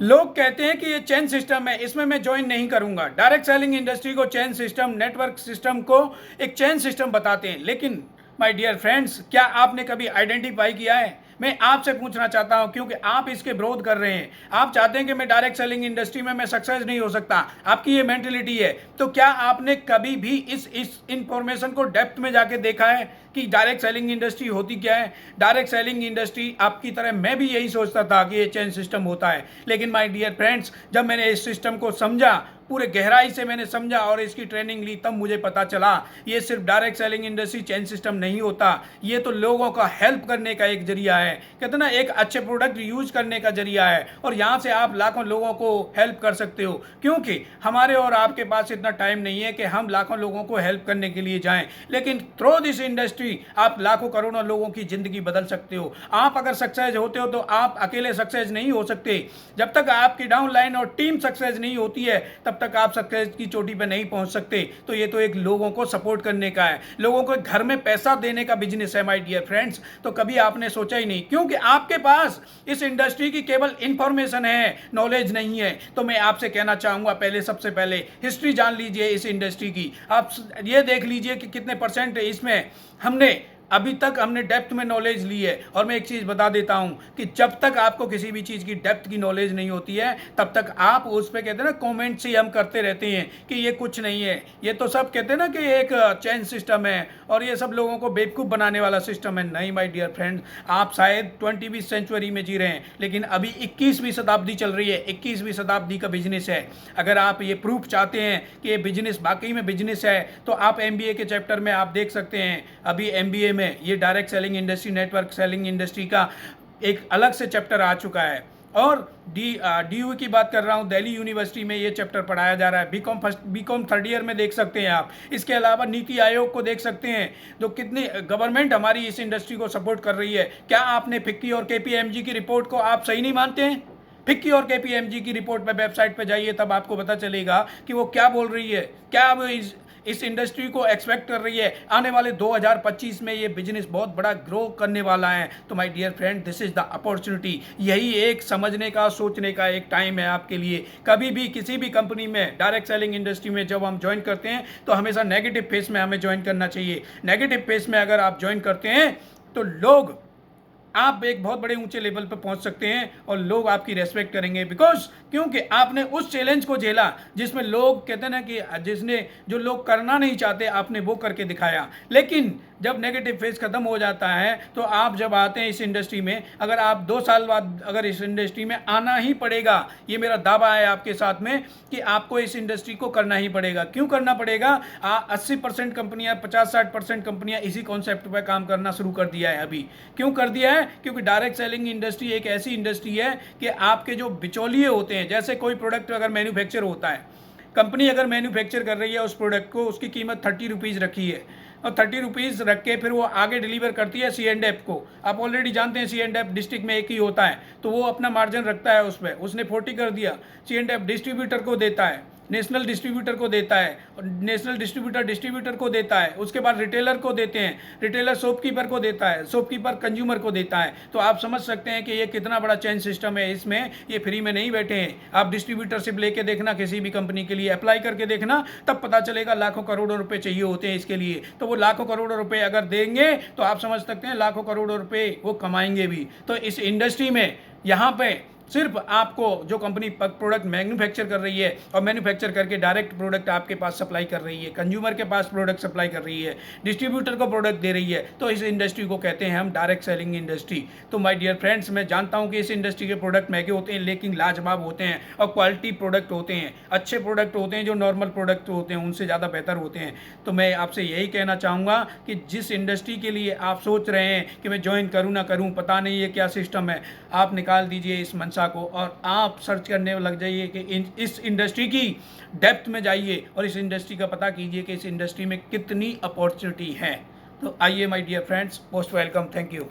लोग कहते हैं कि ये चेन सिस्टम है, इसमें मैं ज्वाइन नहीं करूंगा। डायरेक्ट सेलिंग इंडस्ट्री को चेन सिस्टम, नेटवर्क सिस्टम को एक चेन सिस्टम बताते हैं, लेकिन माय डियर फ्रेंड्स, क्या आपने कभी आइडेंटिफाई किया है? मैं आपसे पूछना चाहता हूं, क्योंकि आप इसके विरोध कर रहे हैं। आप चाहते हैं कि मैं डायरेक्ट सेलिंग इंडस्ट्री में मैं सक्सेस नहीं हो सकता, आपकी ये मेंटेलिटी है। तो क्या आपने कभी भी इस इंफॉर्मेशन को डेप्थ में जाके देखा है कि डायरेक्ट सेलिंग इंडस्ट्री होती क्या है? डायरेक्ट सेलिंग इंडस्ट्री आपकी तरह मैं भी यही सोचता था कि ये चेन सिस्टम होता है, लेकिन माय डियर फ्रेंड्स, जब मैंने इस सिस्टम को समझा, पूरे गहराई से मैंने समझा और इसकी ट्रेनिंग ली, तब मुझे पता चला ये सिर्फ direct selling industry chain system नहीं होता। ये तो लोगों का हेल्प करने का एक जरिया है, कहते ना, एक अच्छे प्रोडक्ट यूज करने का जरिया है, और यहाँ से आप लाखों लोगों को हेल्प कर सकते हो। क्योंकि हमारे और आपके पास इतना टाइम नहीं है कि हम लाखों लोगों को हेल्प करने के लिए जाएं, लेकिन थ्रू दिस इंडस्ट्री आप लाखों करोड़ों लोगों की जिंदगी बदल सकते हो। आप अगर सक्सेस होते हो तो आप अकेले सक्सेस नहीं हो सकते। जब तक आपकी डाउन लाइन और टीम सक्सेस नहीं होती है, तब तक आप सक्सेस की चोटी पे नहीं पहुंच सकते। तो ये तो एक लोगों को सपोर्ट करने का है, लोगों को घर में पैसा देने का बिजनेस है माय डियर फ्रेंड्स। तो कभी आपने सोचा ही नहीं, क्योंकि आपके पास इस इंडस्ट्री की केवल इंफॉर्मेशन है, नॉलेज नहीं है। तो मैं आपसे कहना चाहूंगा, पहले सबसे पहले हिस्ट्री जान लीजिए इस इंडस्ट्री की। आप ये देख लीजिए कि कितने परसेंट इसमें अभी तक हमने डेप्थ में नॉलेज ली है। और मैं एक चीज़ बता देता हूं कि जब तक आपको किसी भी चीज़ की डेप्थ की नॉलेज नहीं होती है, तब तक आप उस पर, कहते हैं ना, कमेंट्स ही हम करते रहते हैं कि ये कुछ नहीं है, ये तो सब कहते हैं ना कि एक चेन सिस्टम है और ये सब लोगों को बेवकूफ़ बनाने वाला सिस्टम है। नहीं माय डियर फ्रेंड, आप शायद 20वीं सेंचुरी में जी रहे हैं, लेकिन अभी 21वीं शताब्दी चल रही है, 21वीं शताब्दी का बिजनेस है। अगर आप ये प्रूफ चाहते हैं कि ये बिजनेस वाकई में बिजनेस है, तो आप MBA के चैप्टर में आप देख सकते हैं। अभी MBA में ये direct selling industry, network selling industry का एक अलग से चैप्टर आ चुका है। और DU की बात कर रहा हूँ, दिल्ली यूनिवर्सिटी में ये चैप्टर पढ़ाया जा रहा है। बीकॉम थर्ड ईयर में देख सकते हैं आप। इसके अलावा नीति आयोग को देख सकते हैं, तो कितनी गवर्नमेंट हमारी इस इंडस्ट्री को सपोर्ट कर रही है। क्या आपने फिक्की और KPMG की रिपोर्ट को आप सही नहीं मानते हैं? फिक्की और KPMG की रिपोर्ट पर वेबसाइट पर जाइए, तब आपको पता चलेगा कि वो क्या बोल रही है, क्या वो इस इंडस्ट्री को एक्सपेक्ट कर रही है। आने वाले 2025 में ये बिजनेस बहुत बड़ा ग्रो करने वाला है। तो my dear friend, this is the opportunity. यही एक समझने का, सोचने का एक टाइम है आपके लिए। कभी भी किसी भी कंपनी में, डायरेक्ट सेलिंग इंडस्ट्री में जब हम ज्वाइन करते हैं, तो हमेशा नेगेटिव फेस में हमें ज्वाइन करना चाहिए। नेगेटिव फेस में अगर आप ज्वाइन करते हैं तो लोग, आप एक बहुत बड़े ऊंचे लेवल पर पहुंच सकते हैं और लोग आपकी रेस्पेक्ट करेंगे। बिकॉज क्योंकि आपने उस चैलेंज को झेला जिसमें लोग, कहते हैं ना कि जिसने, जो लोग करना नहीं चाहते, आपने वो करके दिखाया। लेकिन जब नेगेटिव फेज खत्म हो जाता है, तो आप जब आते हैं इस इंडस्ट्री में, अगर आप 2 साल बाद अगर इस इंडस्ट्री में आना ही पड़ेगा, ये मेरा दावा है आपके साथ में कि आपको इस इंडस्ट्री को करना ही पड़ेगा। क्यों करना पड़ेगा? 80% कंपनियां, 50-60% कंपनियां इसी कॉन्सेप्ट पर काम करना शुरू कर दिया है अभी। क्यों कर दिया है? क्योंकि डायरेक्ट सेलिंग इंडस्ट्री एक ऐसी इंडस्ट्री है कि आपके जो बिचौलिए होते हैं, जैसे कोई प्रोडक्ट अगर मैन्युफैक्चर होता है, कंपनी अगर मैन्युफैक्चर कर रही है उस प्रोडक्ट को, उसकी कीमत 30 रुपीज़ रखी है, और 30 रुपीज़ रख के फिर वो आगे डिलीवर करती है C&F को। आप ऑलरेडी जानते हैं C&F डिस्ट्रिक्ट में एक ही होता है, तो वो अपना मार्जिन रखता है उस पर। उसने 40 कर दिया, C&F डिस्ट्रीब्यूटर को देता है, नेशनल डिस्ट्रीब्यूटर को देता है, और नेशनल डिस्ट्रीब्यूटर को देता है, उसके बाद रिटेलर को देते हैं, रिटेलर शॉपकीपर को देता है, शॉपकीपर कंज्यूमर को देता है। तो आप समझ सकते हैं कि ये कितना बड़ा चेन सिस्टम है। इसमें ये फ्री में नहीं बैठे हैं। आप डिस्ट्रीब्यूटरशिप लेके देखना, किसी भी कंपनी के लिए अप्लाई करके देखना, तब पता चलेगा लाखों करोड़ों रुपए चाहिए होते हैं इसके लिए। तो वो लाखों करोड़ों रुपए अगर देंगे, तो आप समझ सकते हैं लाखों करोड़ों रुपए वो कमाएंगे भी। तो इस इंडस्ट्री में यहाँ पे सिर्फ आपको जो कंपनी प्रोडक्ट मैन्युफैक्चर कर रही है और मैन्युफैक्चर करके डायरेक्ट प्रोडक्ट आपके पास सप्लाई कर रही है, कंज्यूमर के पास प्रोडक्ट सप्लाई कर रही है, डिस्ट्रीब्यूटर को प्रोडक्ट दे रही है, तो इस इंडस्ट्री को कहते हैं हम डायरेक्ट सेलिंग इंडस्ट्री। तो माय डियर फ्रेंड्स, मैं जानता हूं कि इस इंडस्ट्री के प्रोडक्ट महंगे होते हैं, लेकिन लाजवाब होते हैं और क्वालिटी प्रोडक्ट होते हैं, अच्छे प्रोडक्ट होते हैं, जो नॉर्मल प्रोडक्ट होते हैं उनसे ज़्यादा बेहतर होते हैं। तो मैं आपसे यही कहना चाहूँगा कि जिस इंडस्ट्री के लिए आप सोच रहे हैं कि मैं ज्वाइन करूँ ना करूँ, पता नहीं है क्या सिस्टम है, आप निकाल दीजिए इस मनसा को और आप सर्च करने लग जाइए कि इस इंडस्ट्री की डेप्थ में जाइए और इस इंडस्ट्री का पता कीजिए कि इस इंडस्ट्री में कितनी अपॉर्चुनिटी है। तो आइए my dear friends, most welcome, thank you.